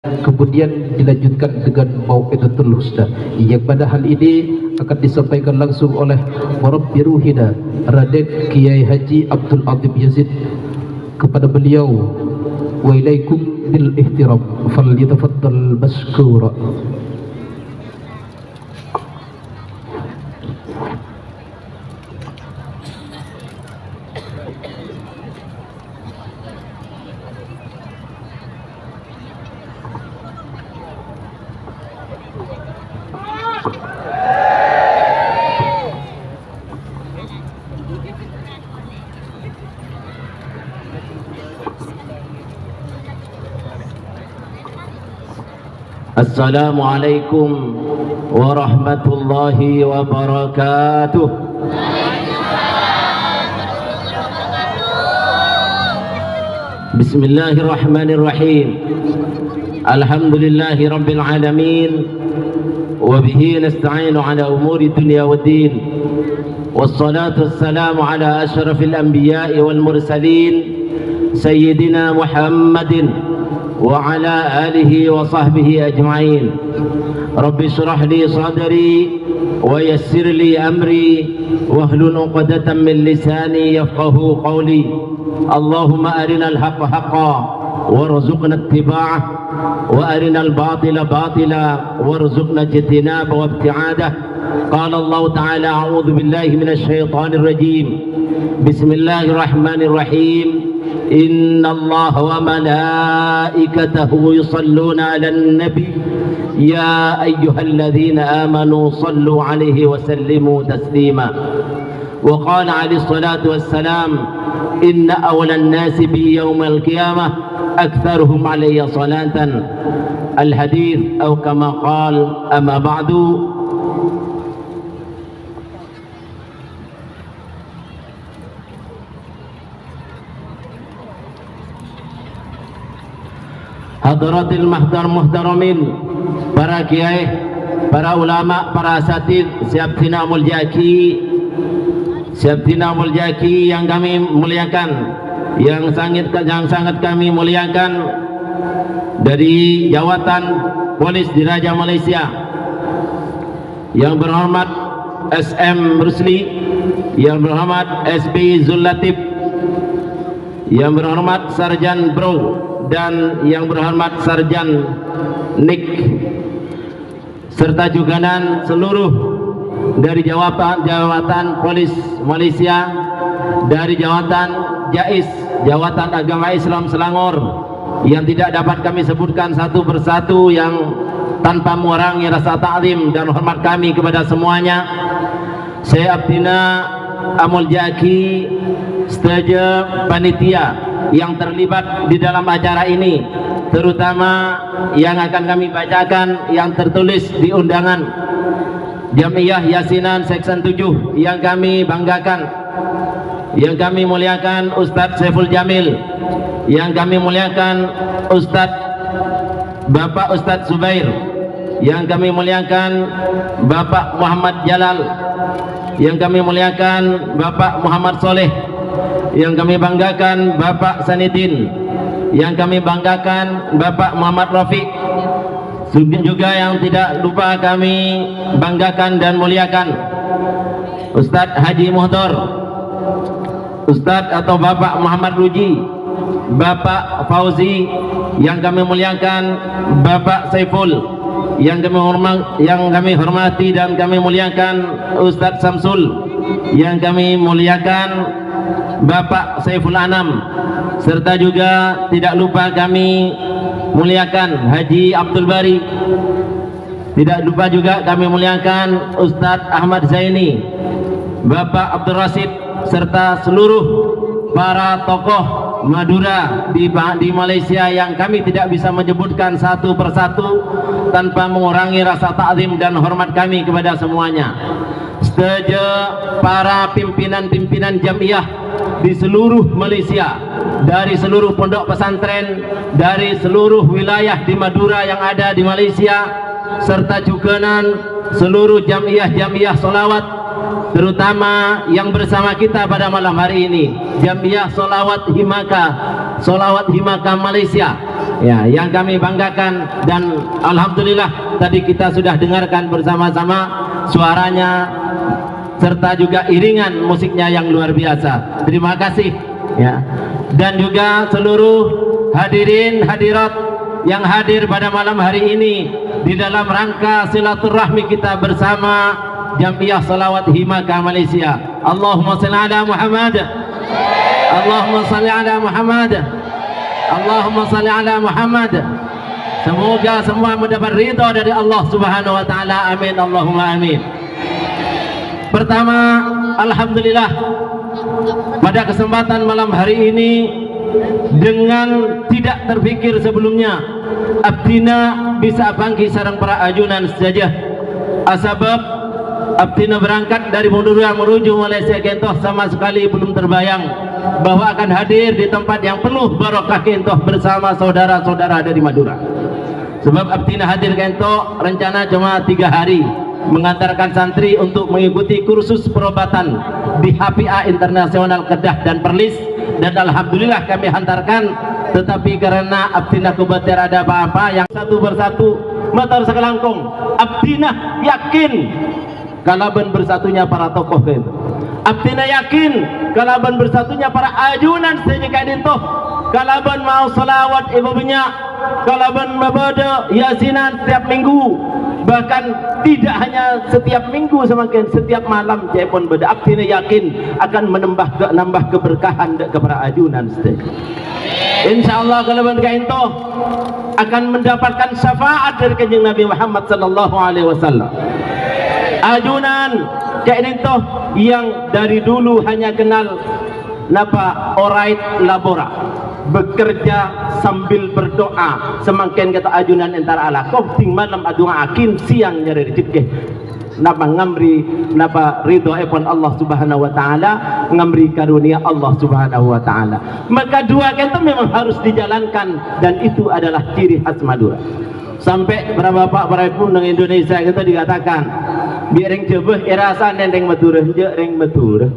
kemudian dilanjutkan dengan mau'idatul husna, yang pada hal ini akan disampaikan langsung oleh Murabbi Ruhina Raden Kiai Haji Abdul Azim Yazid. Kepada beliau, wa ilaikum bil ihtiram falyatafaddal mashkura. Assalamualaikum warahmatullahi wabarakatuh. Bismillahirrahmanirrahim. Alhamdulillahi rabbil alamin, wa bihi nasta'inu ala umuri dunya waddin, wassalatu wassalamu ala ashrafil anbiya'i wal mursalin sayyidina Muhammadin وعلى آله وصحبه أجمعين. رب اشرح لي صدري ويسر لي أمري واحلل عقدة من لساني يفقه قولي. اللهم أرنا الحق حقا وارزقنا اتباعه وأرنا الباطل باطلا وارزقنا اجتنابه وابتعاده. قال الله تعالى: أعوذ بالله من الشيطان الرجيم. بسم الله الرحمن الرحيم. إن الله وملائكته يصلون على النبي يا أيها الذين آمنوا صلوا عليه وسلموا تسليما. وقال عليه الصلاة والسلام: إن أولى الناس بي يوم القيامة أكثرهم علي صلاة. الحديث أو كما قال. أما بعد. Hadratil muhtaramin, para kiai, para ulama, para asatid, Syabtina Muljaki yang kami muliakan, yang sangat kami muliakan, dari Jawatan Polis Diraja Malaysia, yang berhormat SM Rusli, yang berhormat SB Zulatif, yang berhormat Sarjan Bro, dan yang berhormat Sarjan Nick, serta juga seluruh dari Jawatan Polis Malaysia, dari Jawatan JAIS, Jawatan Agama Islam Selangor, yang tidak dapat kami sebutkan satu persatu, yang tanpa mengurangi rasa ta'zim dan hormat kami kepada semuanya. Saya Abdina Amul Jaki, setuju panitia yang terlibat di dalam acara ini, terutama yang akan kami bacakan yang tertulis di undangan Jamiah Yasinan Section 7, yang kami banggakan, yang kami muliakan Ustadz Saiful Jamil, yang kami muliakan Bapak Ustadz Zubair, yang kami muliakan Bapak Muhammad Jalal, yang kami muliakan Bapak Muhammad Soleh, yang kami banggakan Bapak Sanidin, yang kami banggakan Bapak Muhammad Rafiq, juga yang tidak lupa kami banggakan dan muliakan Ustadz Haji Muhdor, Ustadz atau Bapak Muhammad Ruji, Bapak Fauzi, yang kami muliakan Bapak Saiful, yang kami hormati dan kami muliakan Ustadz Samsul, yang kami muliakan Bapak Saiful Anam, serta juga tidak lupa kami muliakan Haji Abdul Bari, tidak lupa juga kami muliakan Ustadz Ahmad Zaini, Bapak Abdul Rasid, serta seluruh para tokoh Madura di Malaysia yang kami tidak bisa menyebutkan satu persatu tanpa mengurangi rasa ta'zim dan hormat kami kepada semuanya. Setuju para pimpinan-pimpinan jamiah di seluruh Malaysia, dari seluruh pondok pesantren, dari seluruh wilayah di Madura yang ada di Malaysia, serta juga seluruh jamiah-jamiah solawat, terutama yang bersama kita pada malam hari ini, Jamiah Solawat Himaka Malaysia, ya, yang kami banggakan. Dan alhamdulillah tadi kita sudah dengarkan bersama-sama suaranya serta juga iringan musiknya yang luar biasa. Terima kasih ya. Dan juga seluruh hadirin hadirat yang hadir pada malam hari ini di dalam rangka silaturahmi kita bersama Jamiah Salawat Himaka Malaysia. Allahumma salli ala Muhammad, Allahumma salli ala Muhammad, Allahumma salli ala Muhammad. Semoga semua mendapat ridha dari Allah Subhanahu wa taala. Amin, Allahumma amin. Pertama, alhamdulillah pada kesempatan malam hari ini dengan tidak terfikir sebelumnya abdina bisa bangki sareng para ajunan saja. Asbab abdina berangkat dari Madura menuju Malaysia kentoh sama sekali belum terbayang bahwa akan hadir di tempat yang penuh barokah kentoh bersama saudara-saudara dari Madura. Sebab abdina hadir kentoh rencana cuma 3 hari mengantarkan santri untuk mengikuti kursus perobatan di HPA Internasional Kedah dan Perlis, dan alhamdulillah kami hantarkan. Tetapi karena abdina kubatir ada apa-apa yang satu persatu motor sekelangkung, abdina yakin kalaban bersatunya para tokoh itu. Abdina yakin kalaban bersatunya para ajunan sejenak itu. Kalaban mau salawat ibu banyak, kalaban mabada yasinan setiap minggu, bahkan tidak hanya setiap minggu, semakin setiap malam saya pun beda. Abdina yakin akan menambah keberkahan kepada ajunan sejenak. InsyaAllah kalaban itu akan mendapatkan syafaat dari kanjeng Nabi Muhammad sallallahu alaihi wasallam. Ajunan kayak itu yang dari dulu hanya kenal napa orait labora, bekerja sambil berdoa. Semakin kata ajunan antara ala kau ting malam adua akin siang nyari rezeki napa ngamri napa ridho epon Allah Subhanahu wa taala, ngamri karunia Allah Subhanahu wa taala. Maka dua itu memang harus dijalankan, dan itu adalah ciri khas Madura. Sampai para bapak para ibu di Indonesia kita dikatakan biar yang jebeh irasan nendeng Madura je reng Madura.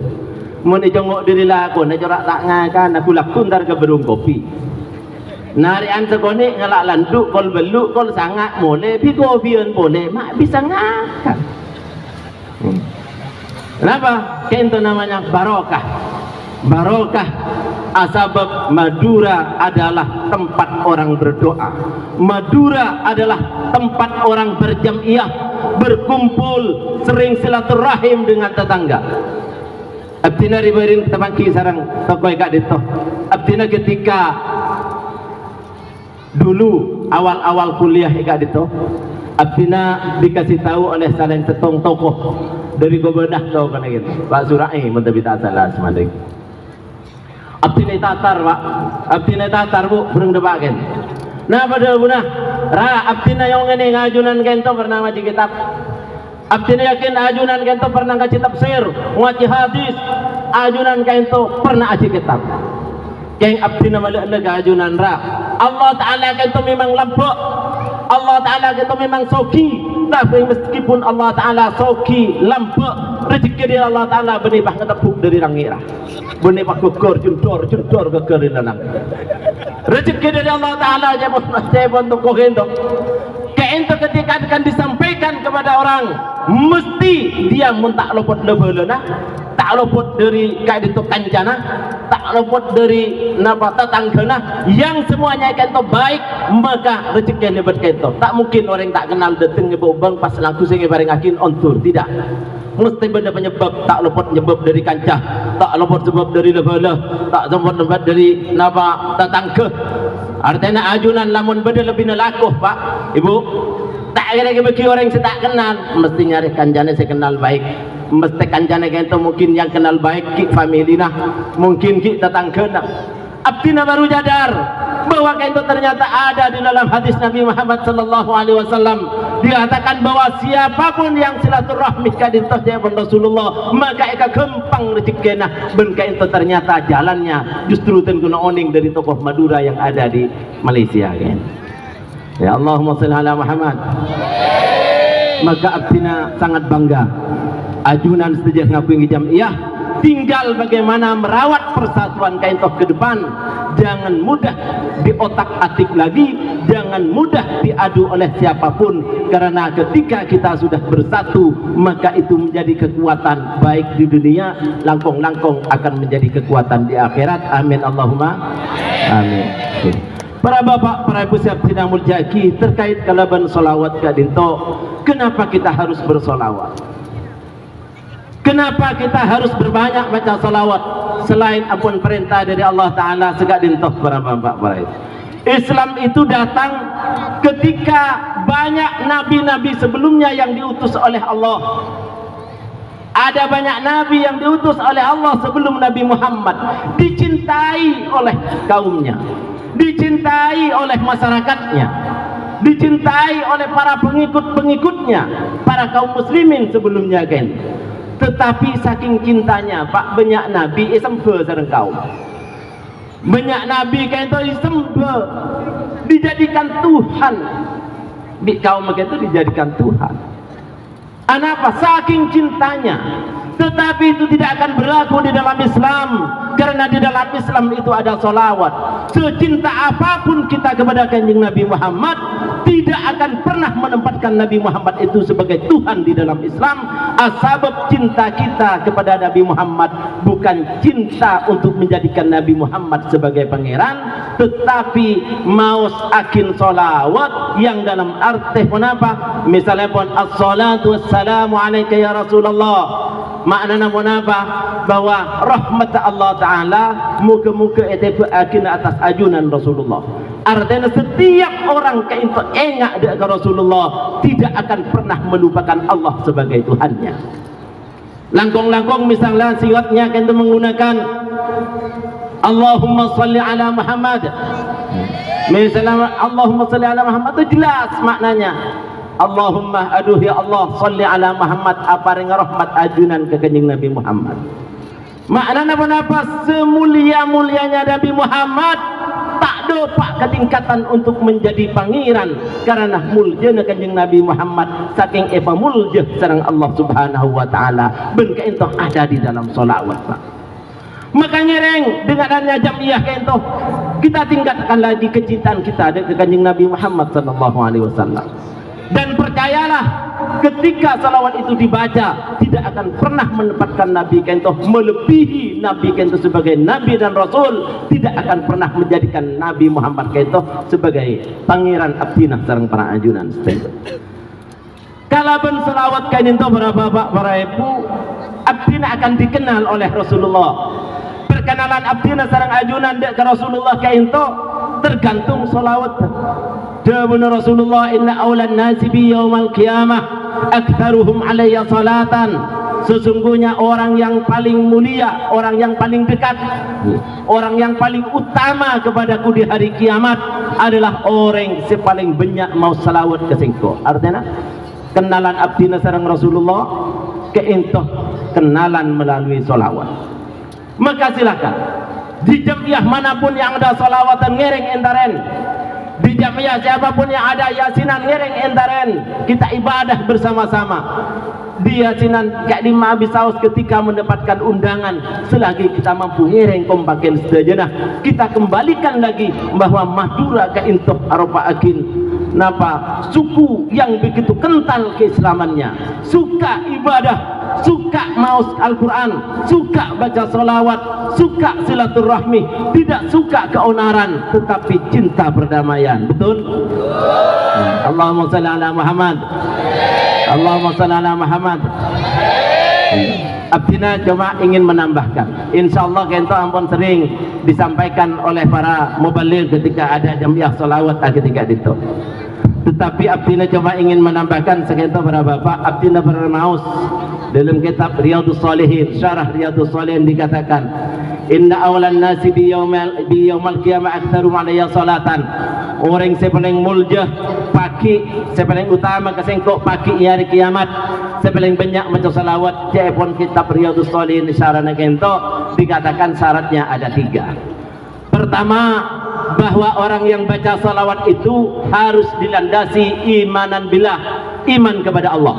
Mun jongok diri lakon corak tak ngakan aku lakun tar ke berung kopi. Narian sekone ngelak landuk kol beluk kol sangat boleh pi kopian boleh mak bisa ngakan. Kenapa? Itu namanya barokah. Barokah asbab Madura adalah tempat orang berdoa. Madura adalah tempat orang berjamiah, berkumpul, sering silaturahim dengan tetangga. Abdina ribarin terbangki sarang tokoh kak dito. Abdina ketika dulu awal-awal kuliah kak dito, abdina dikasih tahu oleh salah setong tokoh dari gubernur tahu kan gitu, Pak Surai menteri tak salah semanding. Abdina tatar pak, abdina tatar bu, burung depaken. Nah pada bunah, abdina yang ini ngajunan kento pernah ngaji kitab. Abdina yakin ajunan kento pernah ngaji tafsir, ngaji hadis. Ajunan kento pernah ngaji kitab. Yang abdina malik lega ajunan Allah Taala kento memang lembut, Allah Taala kento memang soki. Tapi meskipun Allah Taala soki lembut, rezeki dari Allah Taala benibah ketepuk dari rangira. Benibah gugur jundor gugur di dalam. Rezeki dari Allah Taala jebon tokoh kento. Kento ketika akan disampaikan kepada orang, mesti dia tak luput lebelena, tak luput dari kayak itu kancana, tak luput dari napa tetanggana, yang semuanya kento baik, maka rezeki lebat kento. Tak mungkin orang tak kenal datang ngebobang pas laku sing bareng akin ontur, tidak. Mesti benda penyebab, tak luput nyebab dari kancah, tak luput sebab dari lebela, tak luput dari napa tetangga. Artinya ajunan lamun beda lebih nelakuh pak ibu, tak kira-kira bagi orang yang tak kenal mesti nyari kanjane saya kenal baik, mesti kanjane itu mungkin yang kenal baik ki family nah, mungkin ki tetangga nah. Abdina baru jadar bahwa itu ternyata ada di dalam hadis Nabi Muhammad sallallahu alaihi wasallam, dikatakan bahwa siapapun yang silaturahmi kadintoh jawaban Rasulullah maka eka gempang rezekina. Benka itu ternyata jalannya justru tengguna oning dari tokoh Madura yang ada di Malaysia kan. Ya Allahumma shalli ala Muhammad. Maka abdina sangat bangga ajunan sejak ngaping jamiah, tinggal bagaimana merawat persatuan kain toh ke depan. Jangan mudah diotak-atik lagi, jangan mudah diadu oleh siapapun, karena ketika kita sudah bersatu maka itu menjadi kekuatan baik di dunia, langkong-langkong akan menjadi kekuatan di akhirat. Amin Allahumma amin. Para bapak, para ibu siap sidang muljaki, terkait kalaban solawat kadinto, kenapa kita harus bersolawat? Kenapa kita harus berbanyak baca salawat selain ampun perintah dari Allah Ta'ala segak dintoh para bapak para ibu? Islam itu datang ketika banyak nabi-nabi sebelumnya yang diutus oleh Allah. Ada banyak nabi yang diutus oleh Allah sebelum Nabi Muhammad, dicintai oleh kaumnya, dicintai oleh masyarakatnya, dicintai oleh para pengikut-pengikutnya, para kaum muslimin sebelumnya kan. Tetapi saking cintanya Pak, banyak nabi isembe sareng kaum. Banyak nabi kan itu isembe dijadikan Tuhan. Di kaum itu dijadikan Tuhan. Kenapa? Saking cintanya. Tetapi itu tidak akan berlaku di dalam Islam, karena di dalam Islam itu ada solawat. Secinta apapun kita kepada kanjeng Nabi Muhammad, tidak akan pernah menempatkan Nabi Muhammad itu sebagai Tuhan di dalam Islam. Asbab cinta kita kepada Nabi Muhammad bukan cinta untuk menjadikan Nabi Muhammad sebagai pangeran, tetapi maus akin solawat yang dalam arti apa? Misalnya pun as-salatu wassalamu alaika ya Rasulullah. Maknanya apa? Bahwa rahmat Allah Ta'ala muka-muka itu akin atas ajunan Rasulullah. Artinya setiap orang keinto engak dengan Rasulullah tidak akan pernah melupakan Allah sebagai Tuhannya. Langkong-langkong misalnya siwatnya kita menggunakan Allahumma salli ala Muhammad. Misalnya Allahumma salli ala Muhammad itu jelas maknanya. Allahumma aduh ya Allah salli ala Muhammad, aparing rahmat ajunan ke kanjeng Nabi Muhammad. Maknanya apa? Semulia-mulianya Nabi Muhammad tak dopak ketingkatan untuk menjadi pangeran, karena muljana kanjeng Nabi Muhammad saking eva muljah sareng Allah Subhanahu wa taala ben kaentoh ada di dalam sholawat Pak. Maka ngereng dengan adanya jamiah kaentoh kita tingkatkan lagi kecintaan kita ke kanjeng Nabi Muhammad sallallahu alaihi wasallam. Dan percayalah, ketika salawat itu dibaca, tidak akan pernah menempatkan Nabi Kento melebihi Nabi Kento sebagai Nabi dan Rasul, tidak akan pernah menjadikan Nabi Muhammad Kento sebagai pangeran abdinah sareng para ajunan. Kalaban salawat Kento para bapak para ibu, abdinah akan dikenal oleh Rasulullah. Perkenalan abdinah sareng ajunan ke Rasulullah Kento tergantung salawat. Dawuh Rasulullah, inna awlan nasi bi yaumal qiyamah aktsaruhum alayya salatan. Sesungguhnya orang yang paling mulia, orang yang paling dekat, orang yang paling utama kepadaku di hari kiamat adalah orang yang paling banyak mau salawat ke singko. Artinya kenalan abdina sareng Rasulullah keintoh kenalan melalui salawat. Maka silakan di jamiah manapun yang ada salawatan ngereng entaren, di jamiah siapapun yang ada yasinan ngereng entaren, kita ibadah bersama-sama. Di yasinan kayak di Mabisaus ketika mendapatkan undangan, selagi kita mampu ngereng kompakin sedajenah, kita kembalikan lagi bahwa Madura keintoh aropa akin napa suku yang begitu kental keislamannya, suka ibadah, suka maus Al-Quran, suka baca salawat, suka silaturahmi, tidak suka keonaran, tetapi cinta perdamaian. Betul? Allahumma salli ala Muhammad. Allahumma salli ala Muhammad. Abdina cuma ingin menambahkan, insyaallah kento ampun sering disampaikan oleh para mubaligh ketika ada jamiah salawat ketika itu. Tetapi Abdina cuma ingin menambahkan sekento para bapak, Abdina bermaus dalam kitab Riyadhus Shalihin, syarah Riyadhus Shalihin dikatakan, inna awalan nasi bi yaumal qiyamah aktsarum alayya salatan. Orang yang paling mulia pagi, paling utama kesengkok pagi hari kiamat, paling banyak maca salawat. Cepon kitab Riyadhus Shalihin syarah kento dikatakan syaratnya ada 3. Pertama, bahwa orang yang baca salawat itu harus dilandasi imanan billah, iman kepada Allah.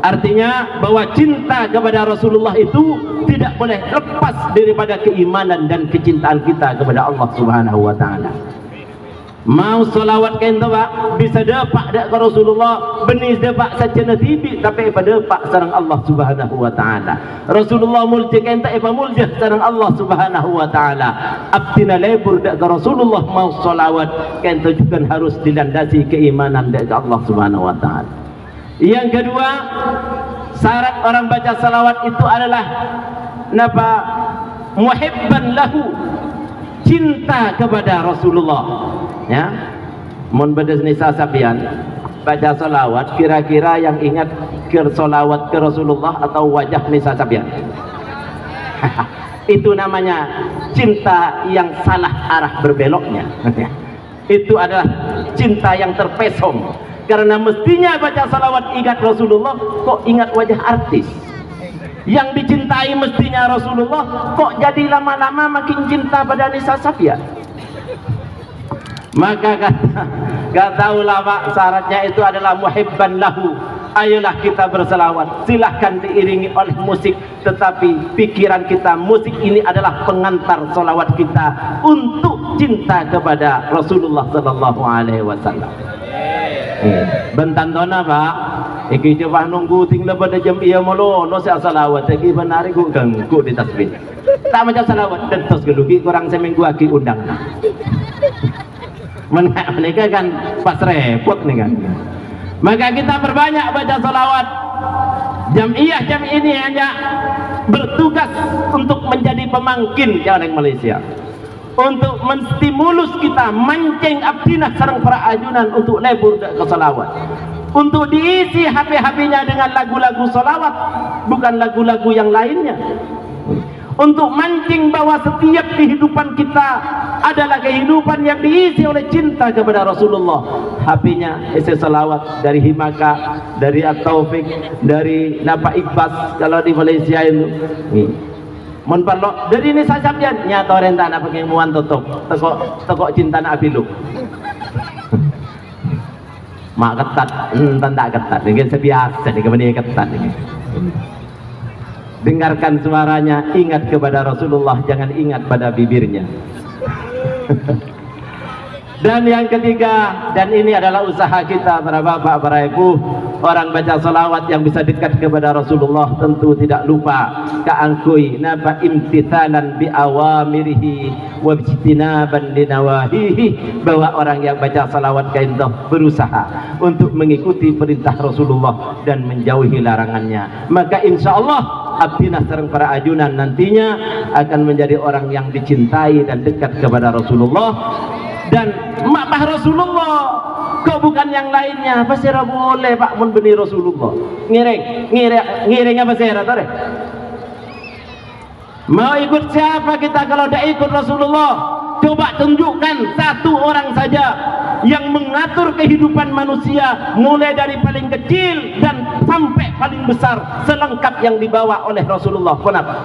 Artinya bahwa cinta kepada Rasulullah itu tidak boleh lepas daripada keimanan dan kecintaan kita kepada Allah Subhanahu wa taala. Mau solawat kento Pak bisa dapat dak ke Rasulullah benis dapat saja tibi tapi pada pak sareng Allah Subhanahu wa taala. Rasulullah mulja kento mulja sareng Allah Subhanahu wa taala. Abdina lebur dak ke Rasulullah mau solawat kento juga harus dilandasi keimanan dak ke Allah Subhanahu wa taala. Yang kedua, syarat orang baca salawat itu adalah napa? Muhibban lahu, cinta kepada Rasulullah. Ya, mun bedes nisa sabian baca salawat kira-kira yang ingat ke salawat ke Rasulullah atau wajah nisa sabian. Itu namanya cinta yang salah arah berbeloknya. Itu adalah cinta yang terpesong. Karena mestinya baca salawat ingat Rasulullah, kok ingat wajah artis. Yang dicintai mestinya Rasulullah, kok jadi lama-lama makin cinta pada nisa sabian. Maka kata ulama syaratnya itu adalah muhibban lahu. Ayolah kita berselawat, silahkan diiringi oleh musik, tetapi pikiran kita musik ini adalah pengantar selawat kita untuk cinta kepada Rasulullah sallallahu alaihi wasallam. Bentan dona Pak, iki coba nunggu tinggal pada jam iya molo no saya salawat iki benari ku ganggu di tasbih. Tak macam salawat dan tos gelugi kurang seminggu lagi undang. Mereka kan pas repot nih kan. Maka kita perbanyak baca salawat. Jam'iyah jam ini hanya bertugas untuk menjadi pemangkin orang Malaysia, untuk menstimulus kita, mancing abdinah sareng para ajunan untuk lebur ke salawat, untuk diisi HP-HP-nya dengan lagu-lagu salawat, bukan lagu-lagu yang lainnya, untuk mancing bahwa setiap kehidupan kita adalah kehidupan yang diisi oleh cinta kepada Rasulullah. HP-nya isi salawat dari Himaka, dari At-Taufik, dari Napa Iqbas kalau di Malaysia itu. Mon parlo dari ini saja pian nyata renta nak pakai muan tutup teko cinta nak abilu. Mak ketat, tak ketat, dengan sebiasa di kemudian ketat ini. Dengarkan suaranya, ingat kepada Rasulullah, jangan ingat pada bibirnya. Dan yang ketiga, dan ini adalah usaha kita para bapak, para ibu, orang baca salawat yang bisa dekat kepada Rasulullah tentu tidak lupa kaangkui napa imtithalan bi awamirihi wa bijtinaban linawahihi, bahwa orang yang baca salawat kaintoh berusaha untuk mengikuti perintah Rasulullah dan menjauhi larangannya. Maka insya Allah abdinah sareng para ajunan nantinya akan menjadi orang yang dicintai dan dekat kepada Rasulullah. Dan makbah Rasulullah, kok bukan yang lainnya. Apa sih boleh Pak mun beni Rasulullah ngiring apa sih tore? Mau ikut siapa kita kalau tidak ikut Rasulullah? Coba tunjukkan satu orang saja yang mengatur kehidupan manusia mulai dari paling kecil dan sampai paling besar selengkap yang dibawa oleh Rasulullah. Kenapa?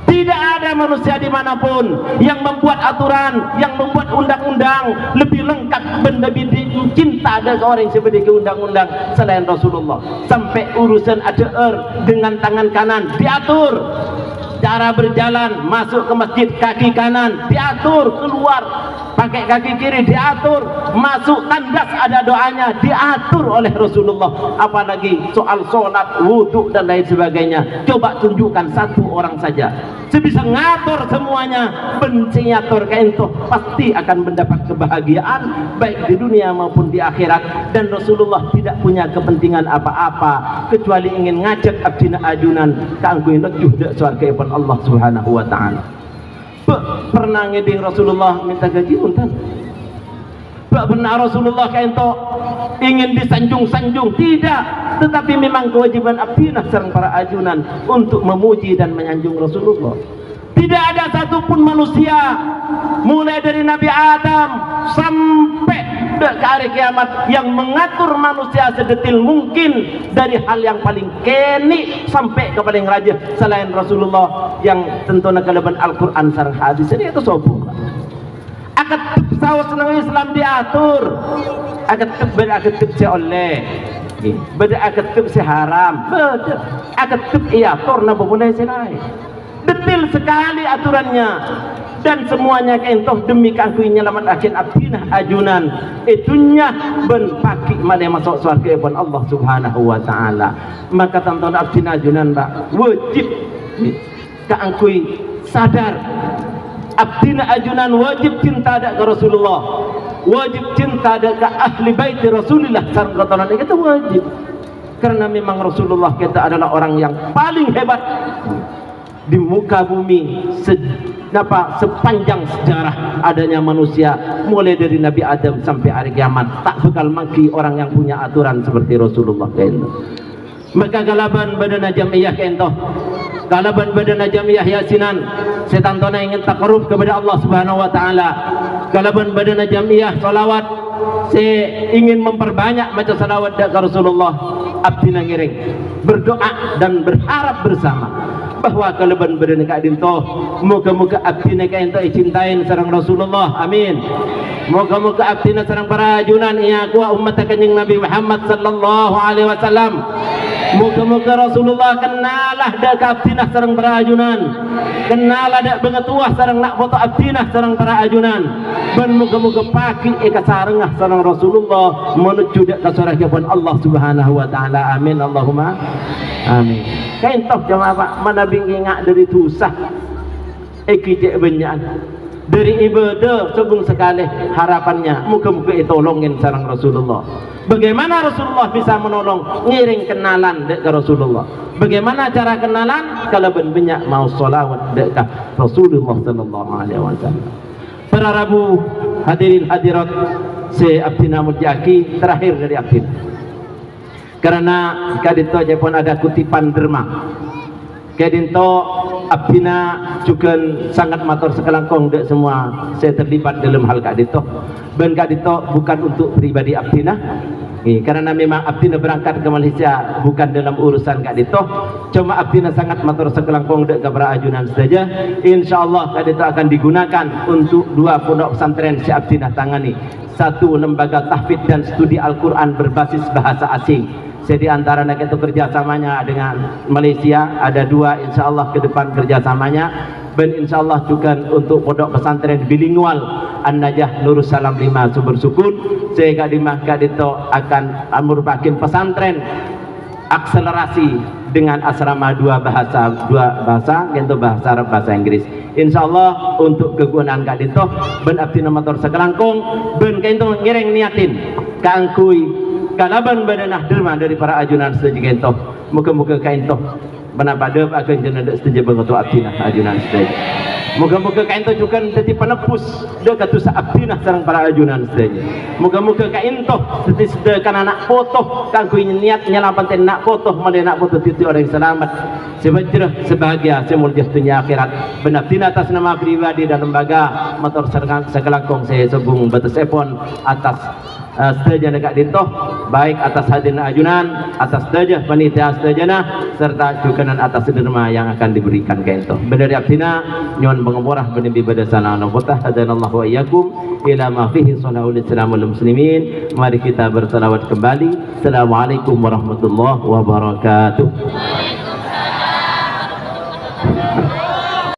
Tidak ada manusia dimanapun yang membuat aturan, yang membuat undang-undang lebih lengkap dan lebih cinta ada orang seperti undang-undang selain Rasulullah. Sampai urusan ADR dengan tangan kanan diatur, cara berjalan masuk ke masjid kaki kanan diatur, keluar pakai kaki kiri diatur, masuk tandas ada doanya diatur oleh Rasulullah. Apalagi soal sholat, wudhu dan lain sebagainya. Coba tunjukkan satu orang saja sebisa ngatur semuanya, benci ngatur kaintoh pasti akan mendapat kebahagiaan baik di dunia maupun di akhirat. Dan Rasulullah tidak punya kepentingan apa-apa kecuali ingin ngajak abdina ajunan kaangkuin lejuh dek suarga Allah Subhanahu wa ta'ala. Pernah ngeding Rasulullah minta gaji untan? Pernah Rasulullah kaintoh ingin disanjung-sanjung? Tidak, tetapi memang kewajiban abdinah sareng para ajunan untuk memuji dan menyanjung Rasulullah. Tidak ada satupun manusia mulai dari Nabi Adam sampai ke hari kiamat yang mengatur manusia sedetil mungkin dari hal yang paling keni sampai ke paling rajin selain Rasulullah yang tentu nakalaban Al-Quran sareng hadis. Jadi itu sobo akad saus nang Islam diatur akad tebel akad tebse oleh beda aketub si haram, beda aketub iya torna boleh senai. Detail sekali aturannya dan semuanya kentoh demi kangkui nyelamat akhir abdinah ajunan itunya ben paki mana masuk surga pun Allah Subhanahu wa taala. Maka tonton abdinah ajunan Pak wajib kangkui sadar abdinah ajunan wajib cinta ada ke Rasulullah, wajib cinta ada ke ahli bait Rasulullah sareng katonan itu wajib. Karena memang Rasulullah kita adalah orang yang paling hebat di muka bumi sepanjang sejarah adanya manusia, mulai dari Nabi Adam sampai hari kiamat tak bakal mangki orang yang punya aturan seperti Rasulullah kento. Maka galaban badana jamiyah kento, galaban badana jamiyah yasinan setan tona ingin takarub kepada Allah Subhanahu wa taala, galaban badana jamiyah salawat saya ingin memperbanyak macam salawat ke Rasulullah. Abdi ngiring berdoa dan berharap bersama bahwa keleban badan ka dinto moga-moga abdi ka ento cintain sareng Rasulullah, amin. Moga-moga abdi sareng para ajunan iya ku umat kanjeng Nabi Muhammad sallallahu alaihi wasallam. Moga-moga Rasulullah kenalah da ka abdi sareng para ajunan, kenalah da bengetuah sareng nak foto abdi sareng para ajunan. Dan moga-moga pagi eka sarengah sareng Rasulullah menuju da ka surga Allah Subhanahu wa taala, amin. Allahumma amin. Kain toh jamaah Pak mana bingingak dari tusah ekijek benyan dari ibadah sebung sekali harapannya muka-muka tolongin sareng Rasulullah. Bagaimana Rasulullah bisa menolong ngiring kenalan dek ke Rasulullah? Bagaimana cara kenalan? Kalau banyak mau sholawat dek ke Rasulullah sallallahu alaihi wasallam. Para Rabu hadirin hadirat si Abdina Mujaki terakhir dari Abdina. Karena kadito aja pun ada kutipan derma. Kadito abdina juga sangat matur sekelangkong dek semua saya terlibat dalam hal kadito. Ben kadito bukan untuk pribadi abdina. Karena memang abdina berangkat ke Malaysia bukan dalam urusan kadito. Cuma abdina sangat matur sekelangkong dek kepada ajunan saja. Insyaallah kadito akan digunakan untuk 2 pondok pesantren si abdina tangani. 1 lembaga tahfidz dan studi Al-Quran berbasis bahasa asing. Di antara itu kerjasamanya dengan Malaysia ada 2 insyaallah ke depan kerjasamanya, dan insyaallah juga untuk pondok pesantren bilingual An-Najah Nurul Salam 5 Sumber Sukun sehingga dimahkan itu akan merupakan pesantren akselerasi dengan asrama 2 bahasa yaitu bahasa Arab bahasa Inggris. Insyaallah untuk kegunaan kak dito ben abdi motor sekelangkung ben kainto ngiring niatin kangkui kalaban badanah derma dari para ajunan setuju kento muka-muka kainto benar-benar akan jenada setuju banget abdina ajunan setuju muka-muka kainto juga jadi penepus dekat tusa abdina sareng para ajunan setuju muka-muka kainto seperti sedekan anak foto kangkui niat nyelamatkan nak foto mana nak foto titi orang selamat sebahagia semulia dunia akhirat benabdina atas nama pribadi dan lembaga motor sekelangkong saya sebung batas epon atas sedaja dekat dintoh baik atas hadirin ajunan atas sedaja panitia sedajana serta juga atas derma yang akan diberikan ke dintoh bendari abdina nyuwun pengempurah benembi badasana nafutah hadanallahu wa iyyakum ila ma fihi salahul islamul muslimin. Mari kita bersalawat kembali. Assalamualaikum warahmatullahi wabarakatuh.